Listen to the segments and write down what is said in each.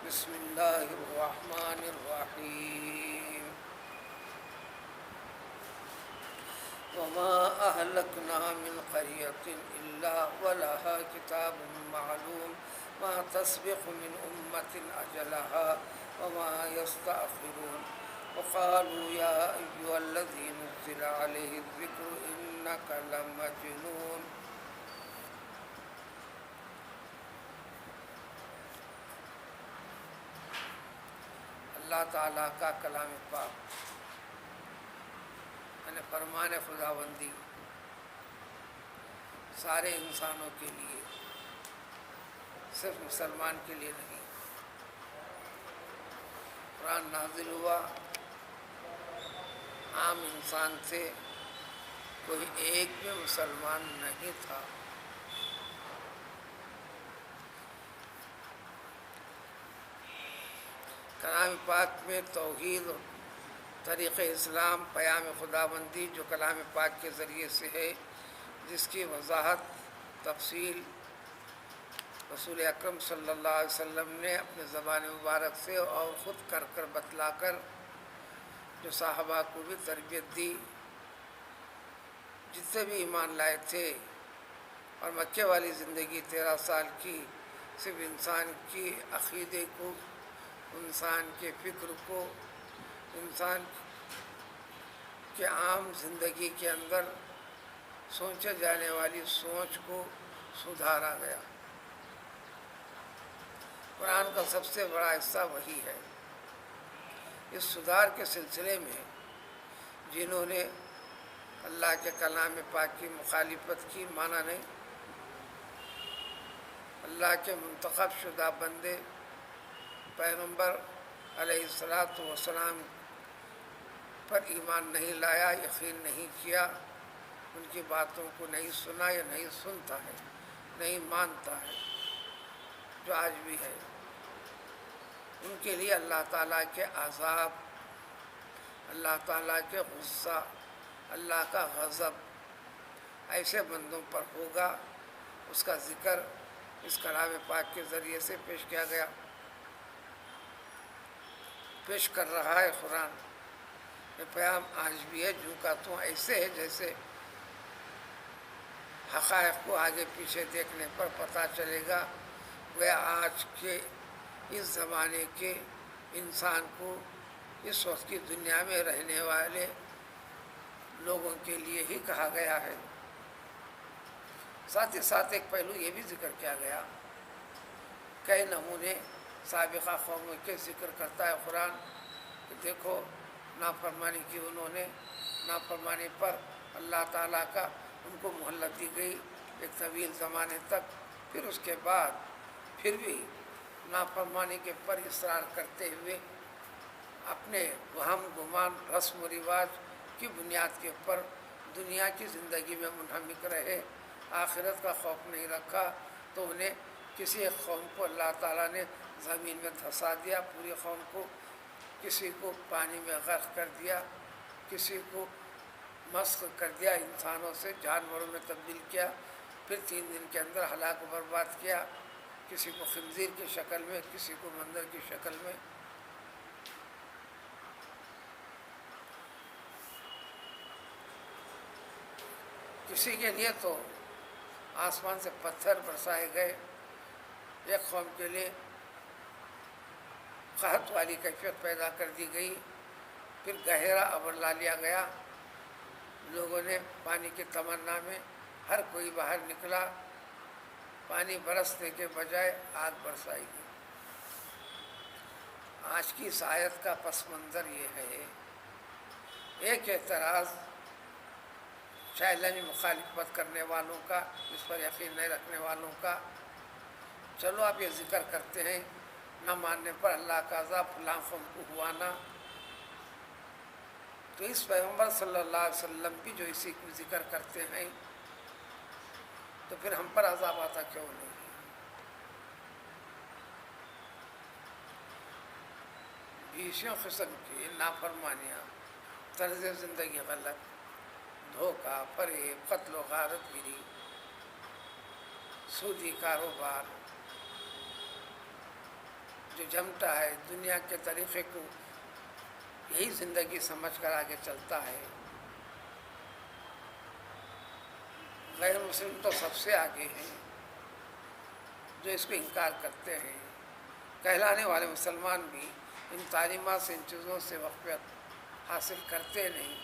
بسم اللہ الرحمن الرحیم وما اہلکنا من قریۃ الا ولہا کتاب معلوم ما تسبق من امۃ اجلها وما یستأخرون وقالوا یا ایھا الذی نزل علیہ الذکر انک لمجنون۔ اللہ تعالیٰ کا کلام پاک یعنی فرمان خداوندی سارے انسانوں کے لیے، صرف مسلمان کے لیے نہیں۔ قرآن نازل ہوا عام انسان سے، کوئی ایک بھی مسلمان نہیں تھا۔ کلام پاک میں توحید، طریق اسلام، پیام خداوندی جو کلام پاک کے ذریعے سے ہے، جس کی وضاحت تفصیل رسول اکرم صلی اللہ علیہ وسلم نے اپنے زبان مبارک سے اور خود کر بتلا کر جو صحابہ کو بھی تربیت دی، جتنے بھی ایمان لائے تھے۔ اور مکے والی زندگی 13 سال کی صرف انسان کی عقیدے کو، انسان کے فکر کو، انسان کے عام زندگی کے اندر سوچے جانے والی سوچ کو سدھارا گیا۔ قرآن کا سب سے بڑا حصہ وہی ہے۔ اس سدھار کے سلسلے میں جنہوں نے اللہ کے کلام پاک کی مخالفت کی، مانا نہیں، اللہ کے منتخب شدہ بندے پیغمبر علیہ الصلاۃ والسلام پر ایمان نہیں لایا، یقین نہیں کیا، ان کی باتوں کو نہیں سنا یا نہیں سنتا ہے، نہیں مانتا ہے، جو آج بھی ہے، ان کے لیے اللہ تعالیٰ کے عذاب، اللہ تعالیٰ کے غصہ، اللہ کا غضب ایسے بندوں پر ہوگا۔ اس کا ذکر اس کلام پاک کے ذریعے سے پیش کیا گیا، پیش کر رہا ہے قرآن۔ یہ پیام آج بھی ہے، جو کا تو ایسے ہے جیسے حقائق کو آگے پیچھے دیکھنے پر پتہ چلے گا۔ وہ آج کے اس زمانے کے انسان کو، اس وقت کی دنیا میں رہنے والے لوگوں کے لیے ہی کہا گیا ہے۔ ساتھ ہی ساتھ ایک پہلو یہ بھی ذکر کیا گیا، کئی نمونے سابقہ قوموں کے ذکر کرتا ہے قرآن کہ دیکھو نافرمانی کی انہوں نے، نافرمانی پر اللہ تعالیٰ کا ان کو مہلت دی گئی ایک طویل زمانے تک، پھر اس کے بعد پھر بھی نافرمانی کے پر اصرار کرتے ہوئے اپنے وہم گمان، رسم و رواج کی بنیاد کے اوپر دنیا کی زندگی میں منہمک رہے، آخرت کا خوف نہیں رکھا، تو انہیں کسی ایک قوم کو اللہ تعالیٰ نے زمین میں دھسا دیا، پوری قوم کو، کسی کو پانی میں غرق کر دیا، کسی کو مسخ کر دیا، انسانوں سے جانوروں میں تبدیل کیا، پھر 3 دن کے اندر ہلاک و برباد کیا، کسی کو خنزیر کی شکل میں، کسی کو بندر کی شکل میں۔ کسی کے لیے تو آسمان سے پتھر برسائے گئے، ایک قوم کے لیے قحط والی کیفیت پیدا کر دی گئی، پھر گہرا ابر لا لیا گیا، لوگوں نے پانی کی تمنا میں ہر کوئی باہر نکلا، پانی برسنے کے بجائے آگ برسائی گئی۔ آج کی اس آیت کا پس منظر یہ ہے، ایک اعتراض چیلنج مخالفت کرنے والوں کا، اس پر یقین نہیں رکھنے والوں کا، چلو آپ یہ ذکر کرتے ہیں نہ ماننے پر اللہ کا عذاب فلاں قوم کو ہوا نا، تو اس پیغمبر صلی اللہ علیہ وسلم بھی جو اسی کو ذکر کرتے ہیں، تو پھر ہم پر عذاب آتا کیوں نہیں؟ بیسوں قسم کی نافرمانیاں، طرز زندگی غلط، دھوکہ، فریب، قتل و غارت گیری، سودی کاروبار، جو جو جمتا ہے دنیا کے طریقے کو یہی زندگی سمجھ کر آگے چلتا ہے. غیر مسلم تو سب سے آگے ہیں جو اس کو انکار کرتے ہیں. کہلانے والے مسلمان بھی ان تعلیمات سے ان چیزوں سے واقفیت حاصل کرتے نہیں.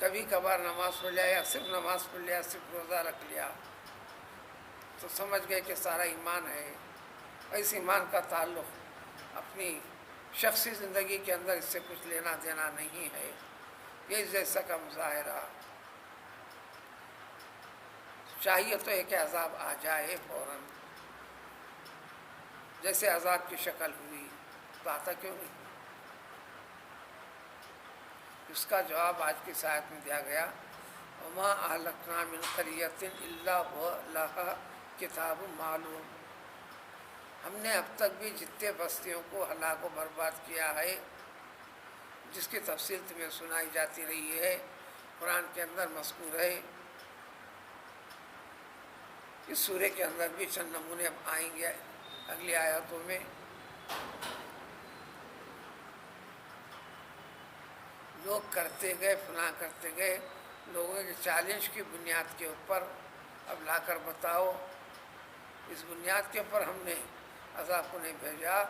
کبھی کبھار نماز پڑھ لیا یا صرف نماز پڑھ لیا, صرف روزہ رکھ لیا تو سمجھ گئے کہ سارا ایمان ہے. اس ایمان کا تعلق اپنی شخصی زندگی کے اندر اس سے کچھ لینا دینا نہیں ہے. یہ جیسا کا مظاہرہ چاہیے تو ہے کہ عذاب آ جائے فوراً, جیسے عذاب کی شکل ہوئی تو آتا کیوں نہیں؟ اس کا جواب آج کی آیت میں دیا گیا, وما اہلکنا من قریۃ الا ولہا کتاب معلوم. ہم نے اب تک بھی جتنے بستیوں کو ہلاک و برباد کیا ہے جس کی تفصیل تمہیں سنائی جاتی رہی ہے, قرآن کے اندر مذکور ہے. اس سورے کے اندر بھی چند نمونے اب آئیں گے اگلی آیاتوں میں. لوگ کرتے گئے, فلاں کرتے گئے, لوگوں کے چیلنج کی بنیاد کے اوپر اب لا کر بتاؤ. اس بنیاد کے اوپر ہم نے عذاب کو نہیں بھیجا,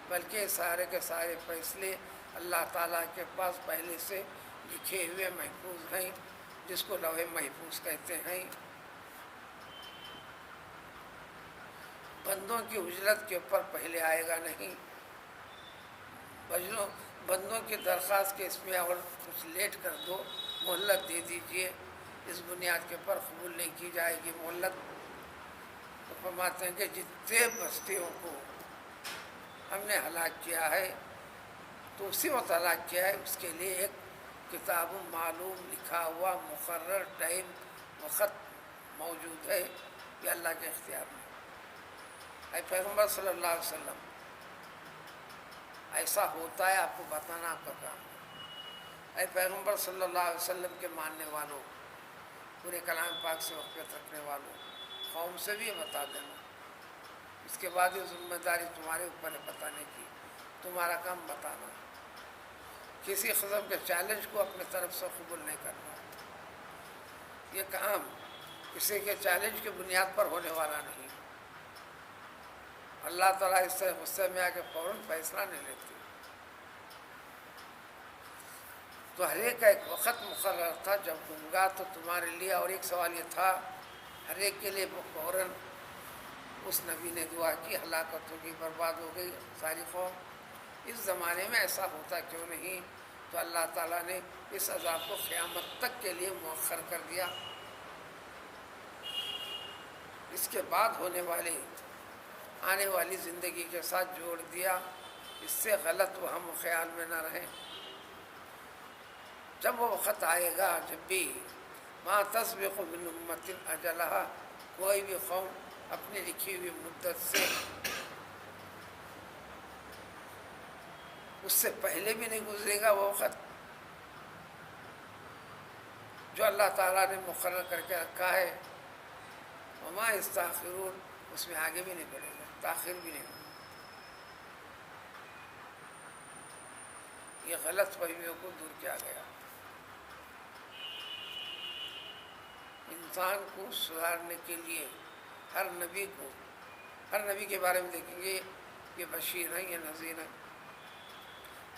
بلکہ سارے کے سارے فیصلے اللہ تعالیٰ کے پاس پہلے سے لکھے ہوئے محفوظ ہیں, جس کو لوح محفوظ کہتے ہیں. بندوں کی اجرت کے اوپر پہلے آئے گا نہیں. بندوں کی درخواست کے اس میں اور کچھ لیٹ کر دو, مہلت دے دیجئے, اس بنیاد کے اوپر قبول نہیں کی جائے گی مہلت. تو فرماتے ہیں کہ جتنے بستیوں کو ہم نے ہلاک کیا ہے تو اسی وقت ہلاک کیا ہے, اس کے لیے ایک کتاب معلوم لکھا ہوا مقرر ٹائم وقت موجود ہے. یہ اللہ کے اختیار میں. اے پیغمبر صلی اللہ علیہ وسلم, ایسا ہوتا ہے آپ کو بتانا آپ کا کام ہے. اے پیغمبر صلی اللہ علیہ وسلم کے ماننے والوں, پورے کلام پاک سے واقفیت رکھنے والوں, قوم سے بھی یہ بتا دینا. اس کے بعد یہ ذمہ داری تمہارے اوپر ہے بتانے کی, تمہارا کام بتانا. کسی قسم کے چیلنج کو اپنے طرف سے قبول نہیں کرنا. یہ کام کسی کے چیلنج کی بنیاد پر ہونے والا نہیں. اللہ تعالیٰ اس سے غصے میں آ کے فوراً فیصلہ نہیں لیتے. تو ہر ایک کا ایک وقت مقرر تھا جب ہوں گا تو تمہارے لیے. اور ایک سوال یہ تھا, ہر ایک کے لیے فوراً اس نبی نے دعا کی, ہلاکت ہو گئی, برباد ہو گئی ساری قوم. اس زمانے میں ایسا ہوتا کیوں نہیں؟ تو اللہ تعالیٰ نے اس عذاب کو قیامت تک کے لیے مؤخر کر دیا. اس کے بعد ہونے والے آنے والی زندگی کے ساتھ جوڑ دیا. اس سے غلط وہم و خیال میں نہ رہیں. جب وہ وقت آئے گا, جب بھی ما تسبق من امت اجلہا, کوئی بھی قوم اپنی لکھی ہوئی مدت سے اس سے پہلے بھی نہیں گزرے گا وہ وقت جو اللہ تعالیٰ نے مقرر کر کے رکھا ہے. وما یستاخرون, اس میں آگے بھی نہیں بڑھے گا, تاخیر بھی نہیں ہوگا. یہ غلط فہمیوں کو دور کیا گیا. انسان کو سدھارنے کے لیے ہر نبی کے بارے میں دیکھیں گے, یہ بشیر ہیں, یہ نذیر ہیں.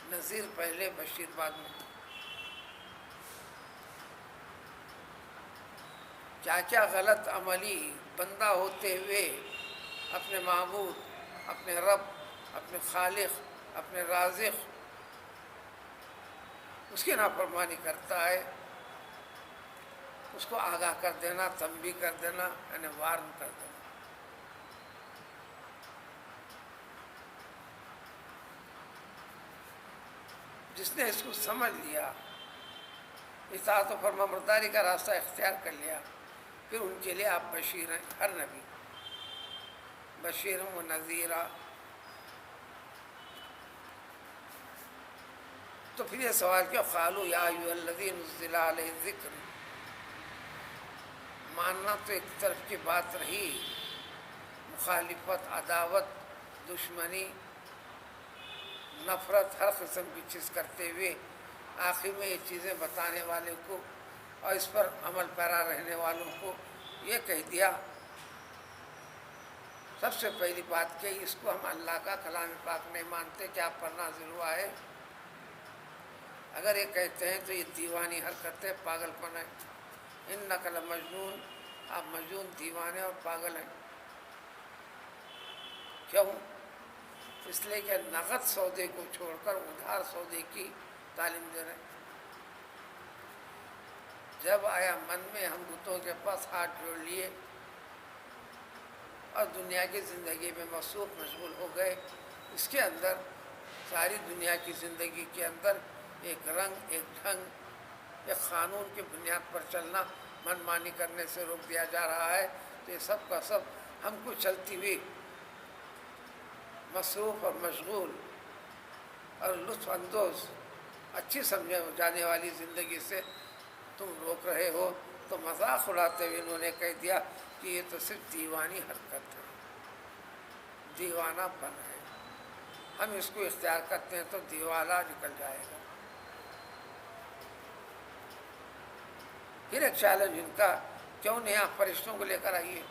نذیر پہلے, بشیر بعد میں. کیا کیا غلط عملی بندہ ہوتے ہوئے اپنے معبود, اپنے رب, اپنے خالق, اپنے رازق, اس کی نافرمانی کرتا ہے, اس کو آگاہ کر دینا, تنبیہ کر دینا, یعنی وارن کر دینا. جس نے اس کو سمجھ لیا, اطاعت و فرمانبرداری کا راستہ اختیار کر لیا, پھر ان کے لیے آپ بشیر ہیں. ہر نبی بشیر و نذیرہ. تو پھر یہ سوال کیا, قالوا یا ایھا الذی نزل علیہ الذکر. ماننا تو ایک طرف کی بات رہی, مخالفت، عداوت، دشمنی، نفرت، ہر قسم کی چیز کرتے ہوئے آخر میں یہ چیزیں بتانے والے کو اور اس پر عمل پیرا رہنے والوں کو یہ کہہ دیا، سب سے پہلی بات کہ اس کو ہم اللہ کا کلام پاک نہیں مانتے کہ آپ پر نازل ہوا ہے۔ اگر یہ کہتے ہیں تو یہ دیوانی حرکت ہے، پاگل پن ہے۔ انک لمجنون، آپ مجنون، دیوانے اور پاگل ہیں۔ کیوں؟ اس لیے کہ نقد سودے کو چھوڑ کر ادھار سودے کی تعلیم دے رہے ہیں۔ جب آیا من میں ہم بتوں کے پاس ہاتھ جوڑ لیے اور دنیا کی زندگی میں مصروف مشغول ہو گئے، اس کے اندر ساری دنیا کی زندگی کے اندر ایک رنگ، ایک ڈھنگ، ایک قانون کی بنیاد پر چلنا من مانی کرنے سے روک دیا جا رہا ہے، تو یہ سب کا سب ہم کو چلتی ہوئی مصروف اور مشغول اور لطف اندوز اچھی سمجھے جانے والی زندگی سے تم روک رہے ہو۔ تو مذاق اڑاتے ہوئے انہوں نے کہہ دیا کہ یہ تو صرف دیوانی حرکت ہے، دیوانہ پن ہے، ہم اس کو اختیار کرتے ہیں تو دیوالا نکل جائے گا۔ پھر ایک چیلنج ان کا، کیوں نہیں آپ فرشتوں کو لے کر آئیے،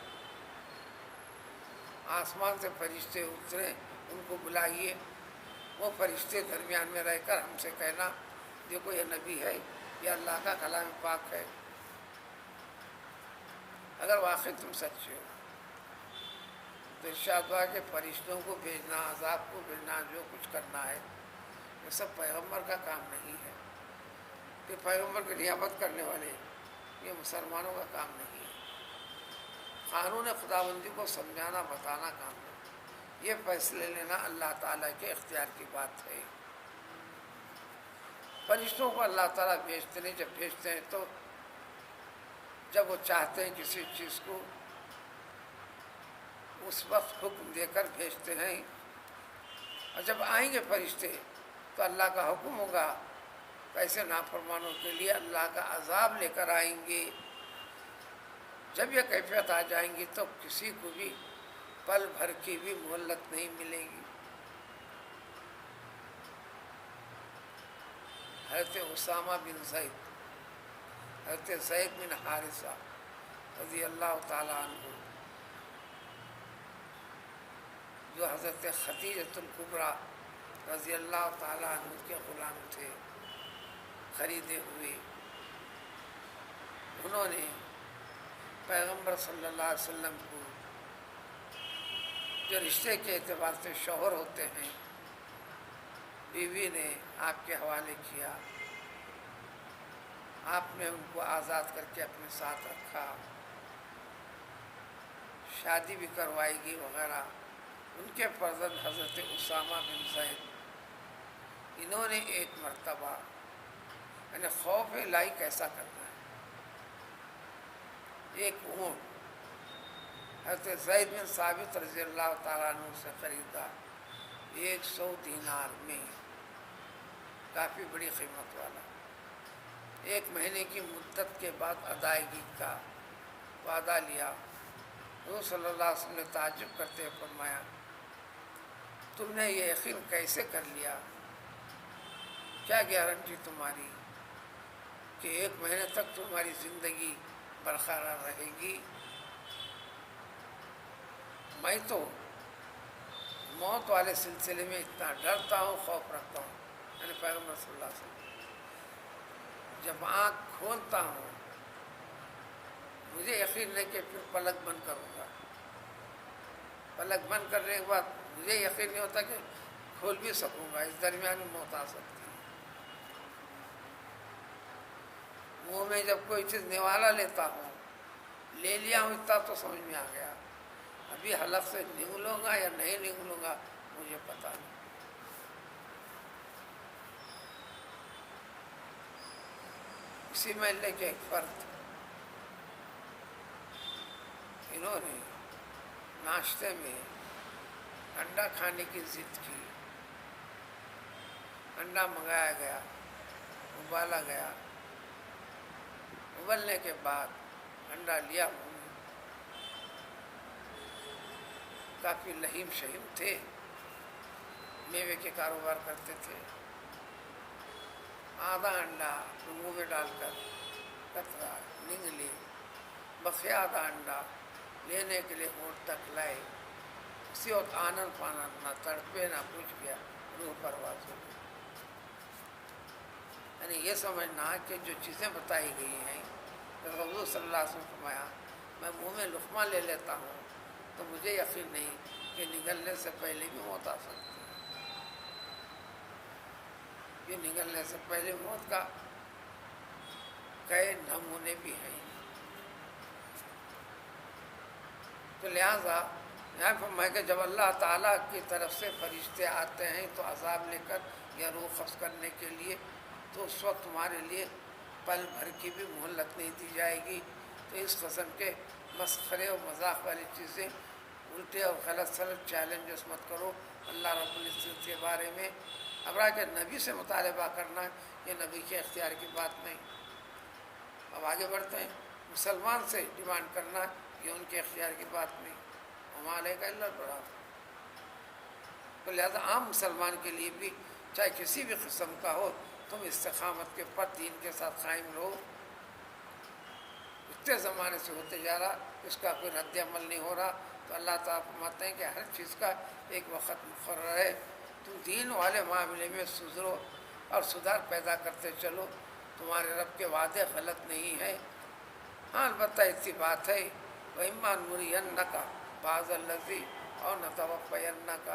آسمان سے فرشتے اترے، ان کو بلائیے، وہ فرشتے درمیان میں رہ کر ہم سے کہنا دیکھو یہ نبی ہے، یہ اللہ کا کلام پاک ہے، اگر واقعی تم سچے ہو۔ تو ارشاد ہوا کہ فرشتوں کو بھیجنا، عذاب کو بھیجنا، جو کچھ کرنا ہے یہ سب پیغمبر کا کام نہیں ہے، کہ پیغمبر کی نیابت کرنے والے یہ مسلمانوں کا کام نہیں ہے۔ قانون خداوندی کو سمجھانا، بتانا کام ہے، یہ فیصلے لینا اللہ تعالیٰ کے اختیار کی بات ہے۔ فرشتوں کو اللہ تعالیٰ بھیجتے نہیں، جب بھیجتے ہیں تو جب وہ چاہتے ہیں کسی چیز کو اس وقت حکم دے کر بھیجتے ہیں، اور جب آئیں گے فرشتے تو اللہ کا حکم ہوگا، ایسے نافرمانوں کے لیے اللہ کا عذاب لے کر آئیں گے۔ جب یہ کیفیت آ جائیں گی تو کسی کو بھی پل بھر کی بھی مہلت نہیں ملے گی۔ حضرت اسامہ بن زید، حضرت زید بن حارثہ رضی اللہ تعالیٰ عنہ، جو حضرت خدیجۃ الکبریٰ رضی اللہ تعالیٰ عنہ کے غلام تھے، خریدے ہوئے، انہوں نے پیغمبر صلی اللہ علیہ وسلم کو جو رشتے کے اعتبار سے شوہر ہوتے ہیں، بیوی نے آپ کے حوالے کیا، آپ نے ان کو آزاد کر کے اپنے ساتھ رکھا، شادی بھی کروائے گی وغیرہ۔ ان کے فرزند حضرت اسامہ بن زید، انہوں نے ایک مرتبہ یعنی خوف الہی کیسا کرنا ہے، ایک اونٹ حضرت زید بن ثابت رضی اللہ تعالیٰ عنہ سے خریدا 100 دینار میں، کافی بڑی قیمت والا۔ 1 مہینے کی مدت کے بعد ادائیگی کا وعدہ لیا۔ حضور صلی اللہ علیہ وسلم نے تعجب کرتے ہوئے فرمایا تم نے یہ یقین کیسے کر لیا؟ کیا گارنٹی تمہاری کہ 1 مہینے تک تمہاری زندگی برقرار رہے گی؟ میں تو موت والے سلسلے میں اتنا ڈرتا ہوں، خوف رکھتا ہوں، یعنی پیغمبر صلی اللہ علیہ وسلم، جب آنکھ کھولتا ہوں مجھے یقین نہیں کہ پھر پلک بند کروں گا، پلک بند کرنے کے بعد مجھے یقین نہیں ہوتا کہ کھول بھی سکوں گا، اس درمیان میں موت آ سکتی ہے۔ منہ میں جب کوئی چیز نوالا لیتا ہوں، لے لیا ہوں اتنا تو سمجھ میں آ گیا، ابھی حلق سے نگلوں گا یا نہیں نگلوں گا مجھے پتہ نہیں۔ اسی محلے کے ایک فرد، انہوں نے ناشتے میں انڈا کھانے کی ضد کی، انڈا منگایا گیا، ابالا گیا، ابلنے کے بعد انڈا لیا، کافی لہیم شہیم تھے، میوے کے کاروبار کرتے تھے۔ آدھا انڈا منہ میں ڈال کر کترا نگلی بخیا آدھا انڈا لینے کے لیے ہونٹ تک لائے، اسی وقت آنن فانن، نہ تڑپے نہ کچھ کیا، روح پرواز ہو گئی۔ یعنی یہ سمجھنا کہ جو چیزیں بتائی گئی ہیں، حضور صلی اللہ علیہ وسلم فرمایا میں منہ میں لقمہ لے لیتا ہوں تو مجھے یقین نہیں کہ نگلنے سے پہلے بھی موت آ سکتی ہے۔ یہ نگلنے سے پہلے موت کا کئی نمونے بھی ہیں۔ تو لہٰذا یہاں فرمایا کہ جب اللہ تعالیٰ کی طرف سے فرشتے آتے ہیں تو عذاب لے کر یا روح قبض کرنے کے لیے، تو اس وقت تمہارے لیے پل بھر کی بھی مہلت نہیں دی جائے گی۔ تو اس قسم کے مسخرے اور مذاق والی چیزیں، الٹے اور غلط سلط چیلنجز مت کرو اللہ رب العزت کے بارے میں۔ اب رہا کہ نبی سے مطالبہ کرنا، یہ نبی کے اختیار کی بات نہیں۔ اب آگے بڑھتے ہیں، مسلمان سے ڈیمانڈ کرنا یہ ان کے اختیار کی بات نہیں۔ وما علیک الا البلاغ۔ تو لہذا عام مسلمان کے لیے بھی چاہے کسی بھی قسم کا ہو، تم استقامت کے پر دین کے ساتھ قائم رہو۔ اتنے زمانے سے ہوتے جا رہا، اس کا کوئی رد عمل نہیں ہو رہا، تو اللہ تعالیٰ فرماتے ہیں کہ ہر چیز کا ایک وقت مقرر ہے، تم دین والے معاملے میں سدھرو اور سدھار پیدا کرتے چلو، تمہارے رب کے وعدے غلط نہیں ہیں۔ ہاں البتہ اتنی بات ہے وَإِمَّا نُرِيَنَّكَ بَعْضَ الَّذِي أَوْ نَتَوَفَّيَنَّكَ،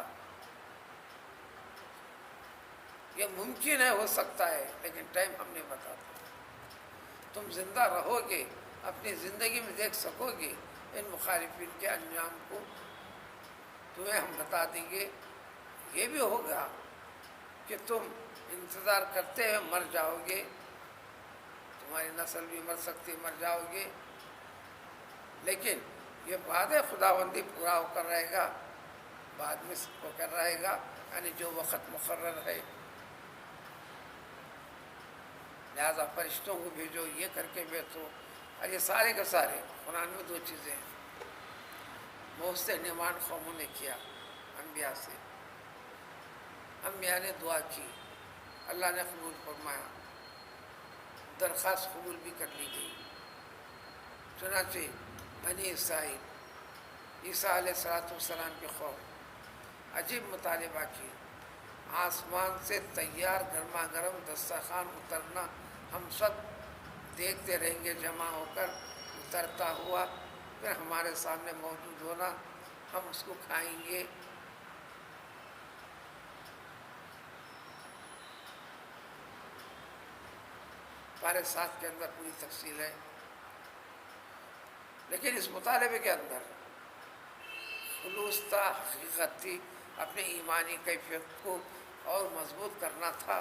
یہ ممکن ہے، ہو سکتا ہے، لیکن ٹائم ہم نہیں بتاتے۔ تم زندہ رہو گے، اپنی زندگی میں دیکھ سکو گے ان مخالفین کے انجام کو، تمہیں ہم بتا دیں گے۔ یہ بھی ہوگا کہ تم انتظار کرتے ہوئے مر جاؤ گے، تمہاری نسل بھی مر سکتی، مر جاؤ گے، لیکن یہ وعدے خداوندی پورا ہو کر رہے گا، بعد میں ہو کر رہے گا، یعنی جو وقت مقرر ہے۔ لہذا فرشتوں کو بھیجو، یہ کر کے بھیجو، اور یہ سارے کے سارے قرآن میں دو چیزیں ہیں۔ بہت سے ڈیمانڈ قوموں نے کیا انبیاء سے، انبیاء نے دعا کی، اللہ نے قبول فرمایا، درخواست قبول بھی کر لی گئی۔ چنانچہ بنی اسرائیل عیسیٰ علیہ السلام کے خوف عجیب مطالبہ کی، آسمان سے تیار گرما گرم دسترخوان اترنا، ہم سب دیکھتے رہیں گے جمع ہو کر، اترتا ہوا پھر ہمارے سامنے موجود ہونا، ہم اس کو کھائیں گے۔ پارے 7 کے اندر پوری تفصیل ہے، لیکن اس مطالبے کے اندر خلوص تھا، حقیقت تھی، اپنے ایمانی کیفیت کو اور مضبوط کرنا تھا۔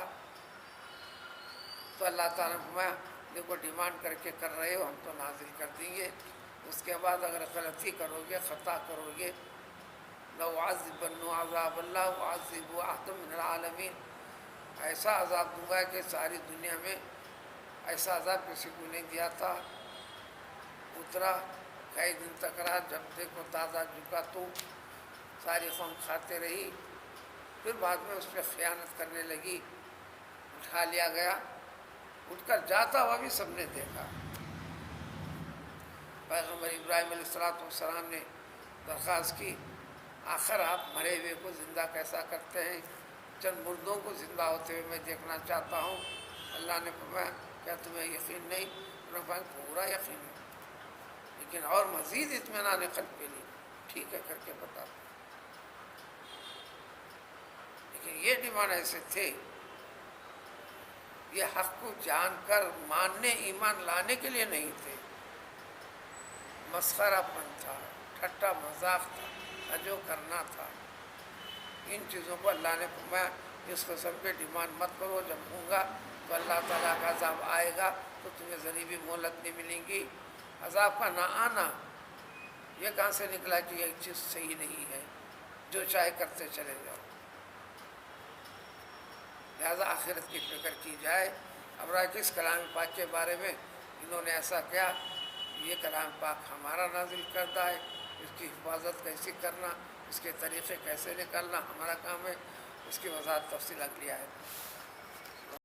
تو اللہ تعالیٰ نے فرمایا دیکھو ڈیمانڈ کر کے کر رہے ہو، ہم تو نازل کر دیں گے، اس کے بعد اگر غلطی کرو گے، خطا کرو گے، لَأُعَذِّبَنَّ عَذَابَ اللَّهِ وَأُعَذِّبُ أَحَدًا مِّنَ الْعَالَمِينَ، ایسا عذاب دوں گا کہ ساری دنیا میں ایسا عذاب کسی کو نہیں دیا تھا۔ اترا، کئی دن تک رہا، جب دیکھو تازہ جھکا تو ساری قوم کھاتے رہی، پھر بعد میں اس پہ خیانت کرنے لگی، اٹھا لیا گیا، اٹھ کر جاتا ہوا بھی سب نے دیکھا۔ پیغمبر ابراہیم علیہ السلام نے درخواست کی، آخر آپ مرے ہوئے کو زندہ کیسا کرتے ہیں؟ چند مردوں کو زندہ ہوتے ہوئے میں دیکھنا چاہتا ہوں۔ اللہ نے فرمایا کیا تمہیں یقین نہیں؟ انہوں نے فرمایا پورا یقین ہے، لیکن اور مزید اطمینان قلب پہ نہیں، ٹھیک ہے کر کے بتا دو۔ لیکن یہ ڈیمانڈ ایسے تھے، یہ حق کو جان کر ماننے ایمان لانے کے لیے نہیں تھے، مسخرہ پن تھا، ٹھٹا مذاق تھا، جو کرنا تھا۔ ان چیزوں کو اللہ نے فرمایا اس قسم کے ڈیمانڈ مت کرو، جب ہوں گا تو اللہ تعالیٰ کا عذاب آئے گا تو تمہیں ذری بھی مہلت نہیں ملے گی۔ عذاب کا نہ آنا یہ کہاں سے نکلا کہ یہ چیز صحیح نہیں ہے، جو چاہے کرتے چلے جاؤ۔ لہذا آخرت کی فکر کی جائے۔ اب رہا کہ اس کلام پاک کے بارے میں انہوں نے ایسا کیا، یہ کلام پاک ہمارا نازل کردہ ہے، اس کی حفاظت کیسے کرنا، اس کے طریقے کیسے نکالنا ہمارا کام ہے، اس کی وضاحت تفصیل اگلی آیت